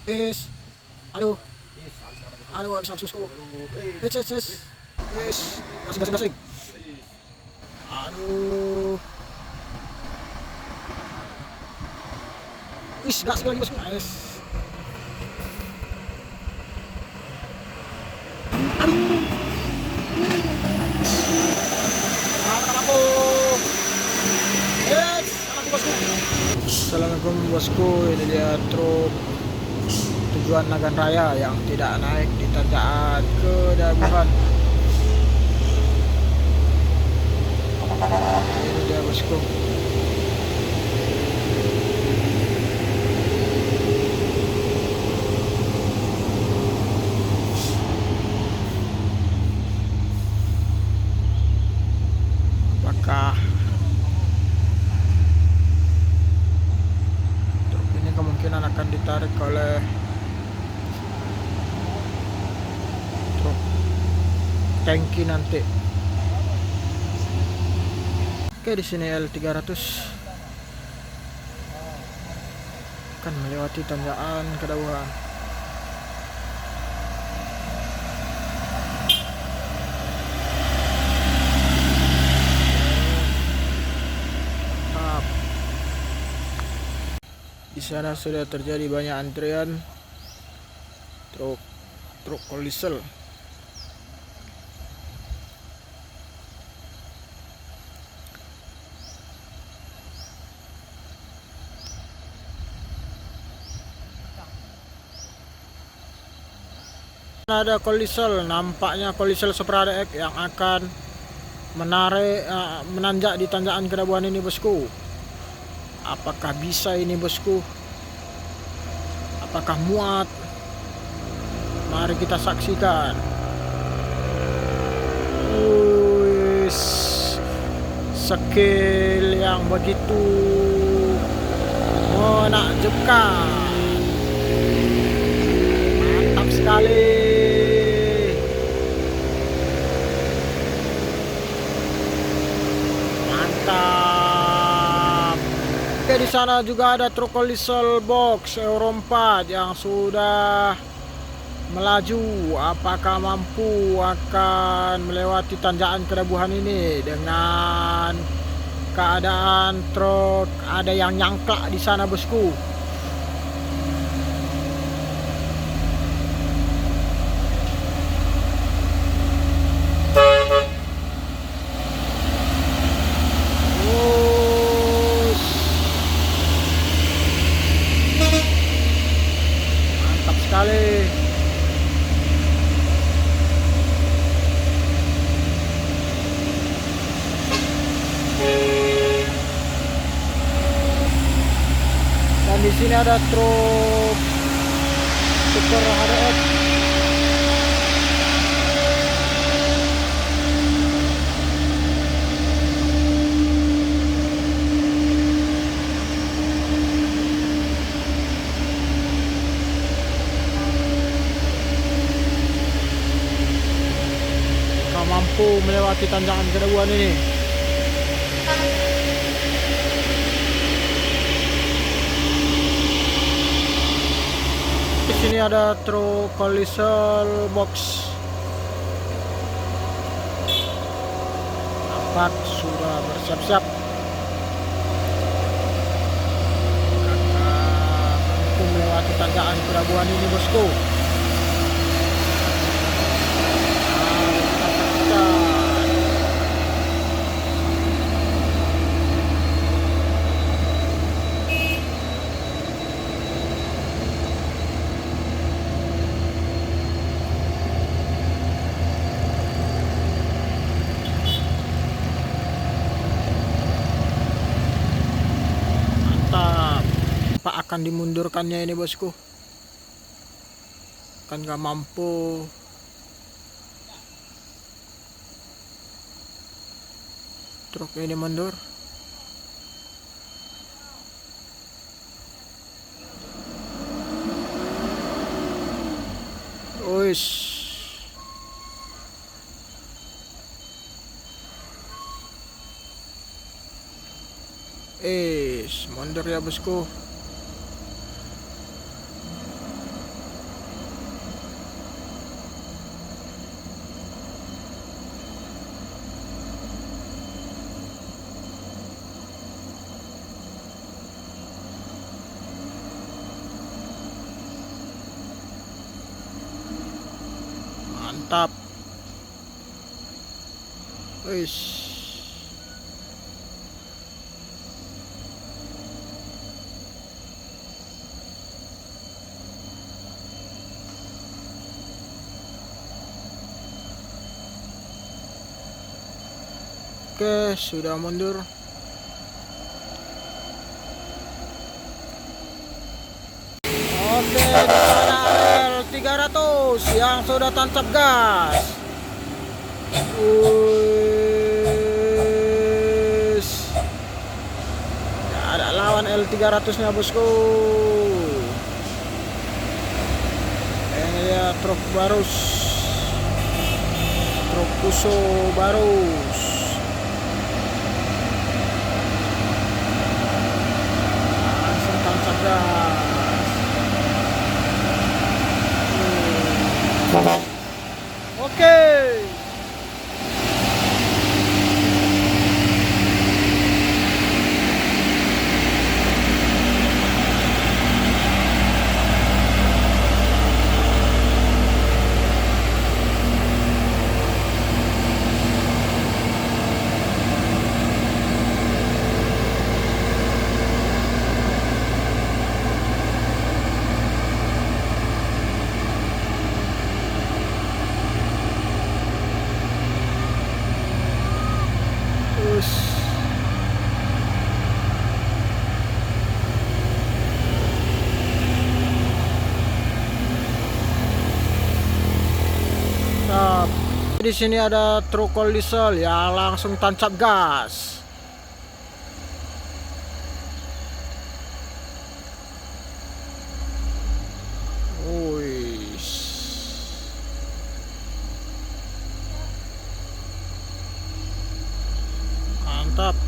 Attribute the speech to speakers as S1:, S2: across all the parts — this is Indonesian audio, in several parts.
S1: Is. Aduh. Aduh, habis susu. Is. Gasing. Aduh. Wis, gas lagi bosku. Is. Aku. Yes, aku bosku. Assalamualaikum bosku, ini dia truk tujuan Nagan Raya yang tidak naik di tanjakan Kedabuhan. Ini dia bosku. Apakah truk ini kemungkinan akan ditarik oleh truk tangki nanti? Oke, di sini L300 akan melewati tanjakan Kedabuhan. Di sana sudah terjadi banyak antrian truk kolisel. Ada kolisel, nampaknya kolisel Supra X yang akan menanjak di tanjakan Kedabuhan ini bosku. Apakah bisa ini bosku? Apakah muat? Mari kita saksikan. Wis, skill yang begitu menakjubkan. Mantap sekali. Mantap. Oke, di sana juga ada truk kolisel box Euro 4 yang sudah melaju. Apakah mampu akan melewati tanjakan Kedabuhan ini dengan keadaan truk ada yang nyangklak di sana bosku? Mantap sekali. Dan di sini ada truk Super HDX. Mampu melewati tanjakan Kedabuhan ini. Di sini ada truk kolisel box. Nampak sudah bersiap-siap. Mampu melewati tanjakan Kedabuhan ini bosku. Pak akan dimundurkannya ini bosku, kan gak mampu. Truk ini mundur. Wis, mundur ya bosku. mantap. Wis. Oke, sudah mundur. Oke, di sana ada L300 yang sudah tancap gas. Wis. Ada lawan L300 nya bosku. Ini dia truk barus, truk Fuso barus. Langsung tancap gas. Oke. Di sini ada truk diesel ya, langsung tancap gas. Wis. Mantap.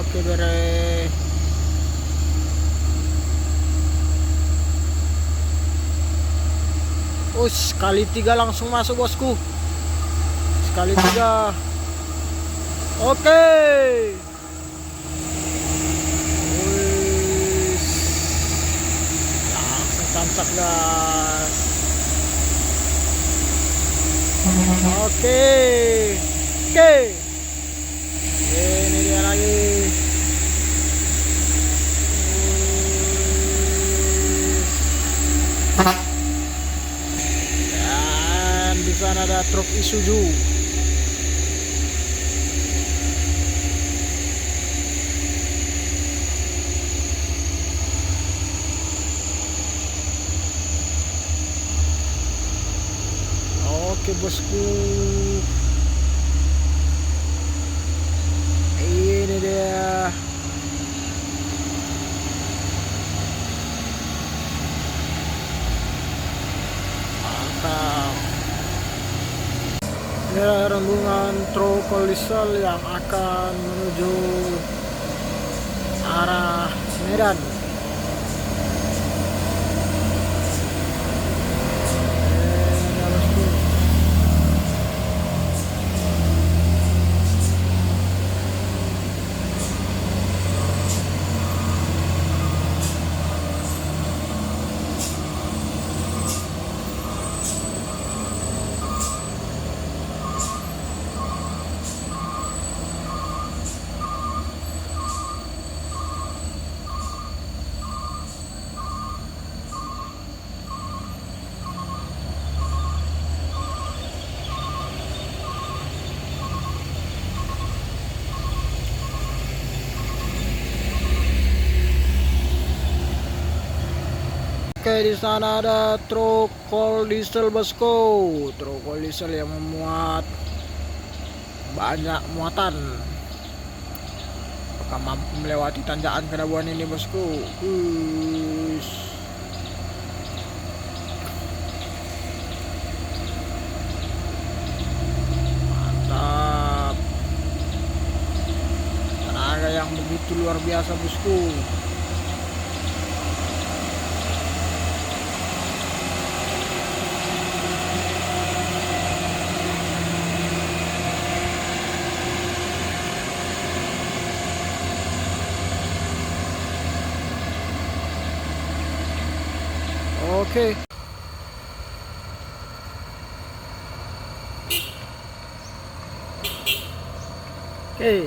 S1: Oke bere. Sekali 3 langsung masuk bosku. Sekali 3. Oke. Wis. Langsung tancap gas. Oke. Oke. Ini dia lagi. Dan di sana ada truk Isuzu. Oke bosku. Ini dia. Mantap. Ini rombongan truk diesel yang akan menuju arah Medan. Oke, di sana ada truk diesel bosku, truk diesel yang memuat banyak muatan. Apakah mampu melewati tanjakan Kedabuan ini bosku? Mantap. Tenaga yang begitu luar biasa bosku. Oke. Oke.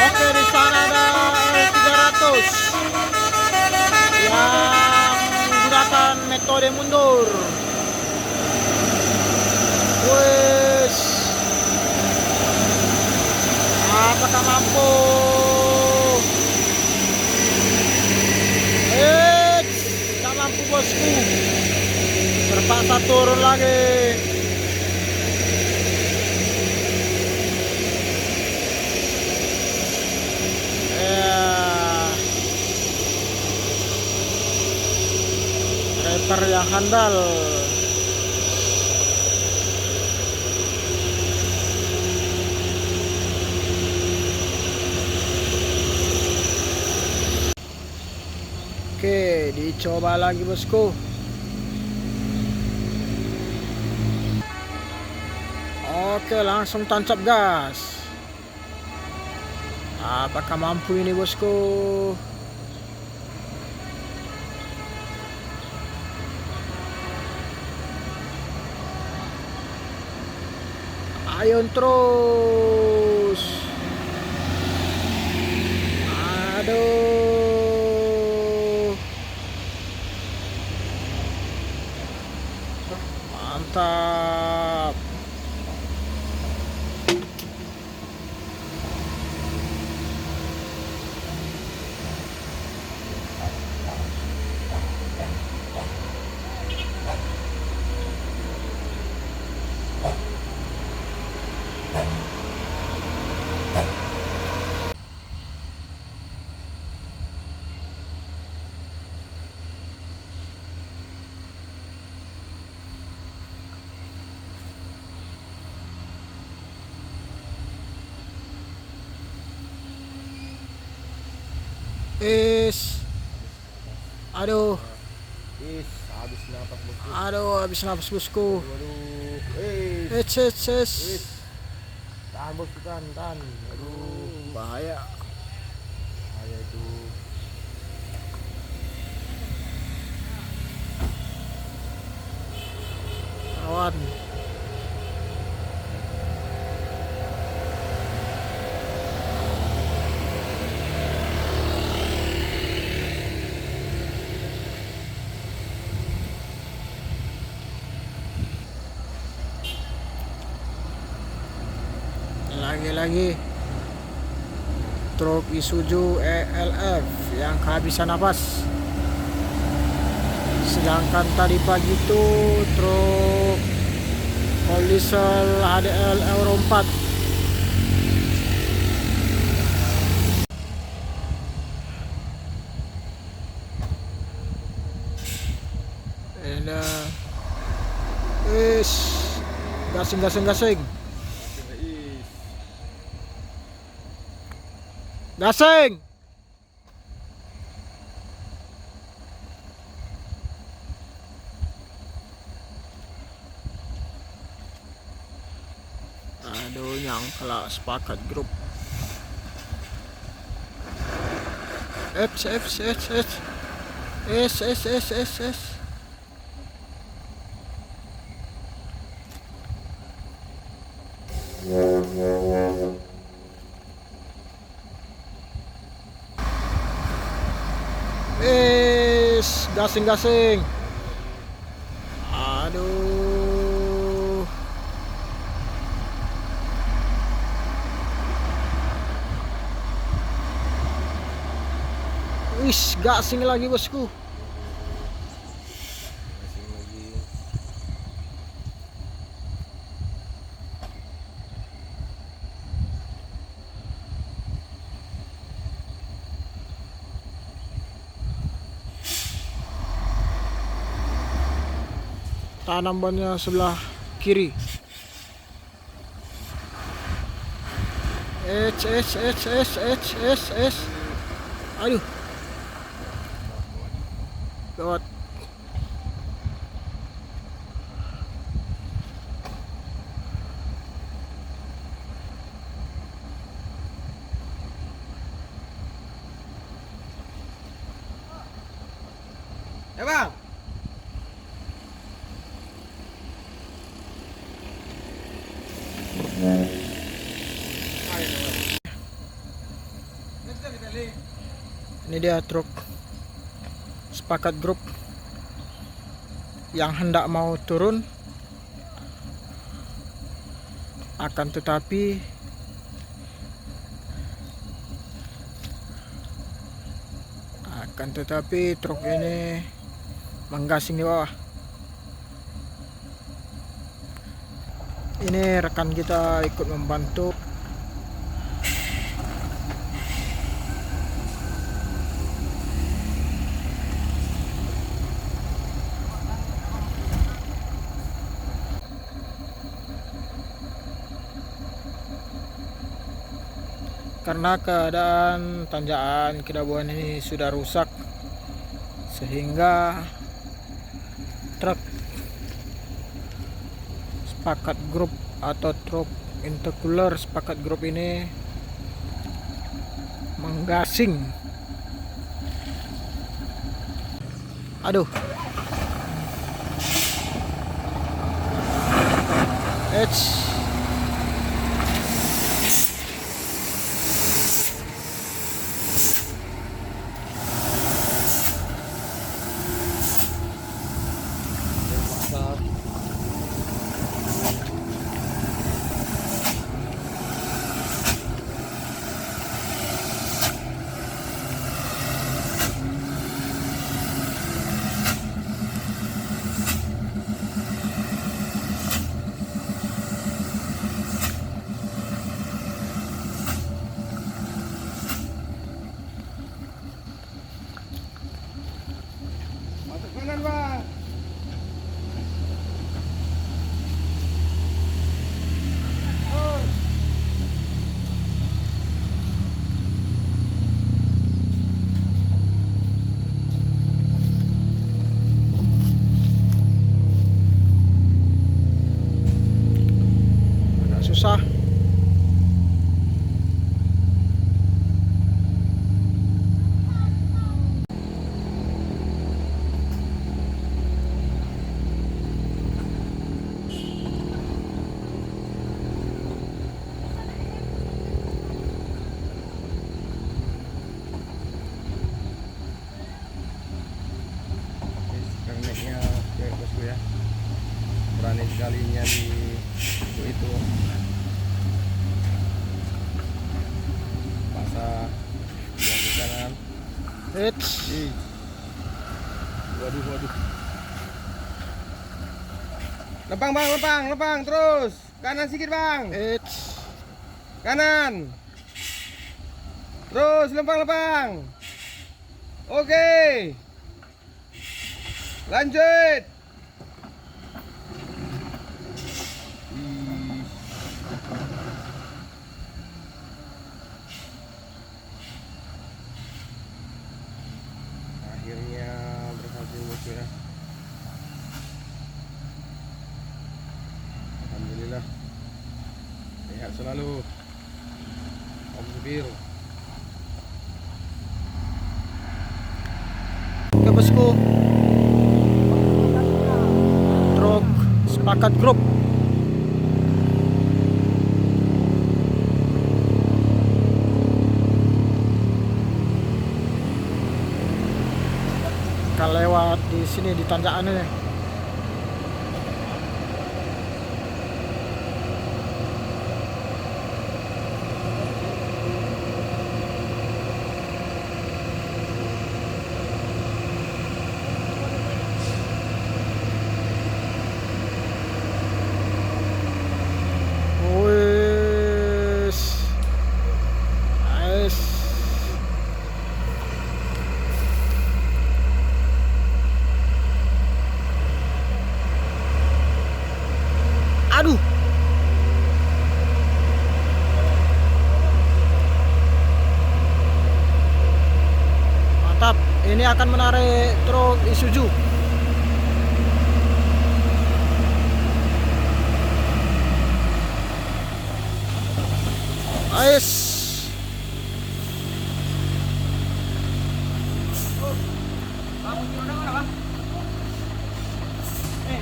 S1: Oke, di sana ada L300 yang menggunakan metode mundur. Wes, apakah mampu? Tak mampu bosku. Terpaksa turun lagi. Driver yang handal. Oke, dicoba lagi bosku. Oke, langsung tancap gas. Apakah mampu ini bosku? Ayo terus. Aduh. Mantap. Aduh.
S2: Habis napas bosku.
S1: Aduh, habis napas bosku.
S2: Aduh. Tahan bosku, tahan. Aduh,
S1: Bahaya.
S2: bahaya itu.
S1: Awan. Lagi truk Isuzu ELF yang kehabisan napas. Sedangkan tadi pagi itu truk all diesel HDL Euro 4. Gasing. Gasing. Aduh, yang kalah sepakat grup. S. Gasing. Aduh. Wis, gasing lagi bosku.
S2: Masing lagi.
S1: Tanam bannya sebelah kiri. Es. Aduh. Gawat.
S2: Ya bang.
S1: Ini dia truk sepakat grup yang hendak mau turun, akan tetapi truk ini menggasing di bawah. Ini rekan kita ikut membantu. Karena keadaan tanjakan Kidabuan ini sudah rusak, sehingga truk sepakat grup atau truk intercooler sepakat grup ini menggasing. Aduh.
S2: Masuk kanan bang.
S1: Agak susah.
S2: Kerneknya cewek bosku ya. Berani sekalinya di itu. Pasang yang di kanan. Ih. Waduh. Lepang bang, lepang terus. Kanan sedikit bang. Kanan. Terus lempang. Oke. Lanjut. Akhirnya berhasil bosku ya. Alhamdulillah. Sehat selalu. Om supir.
S1: Oke bosku, truk sepakat grup akan lewat di sini di tanjakan ini. ini akan menarik truk Isuzu. Ais.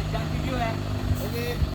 S3: Jangan video ya.
S2: Oke.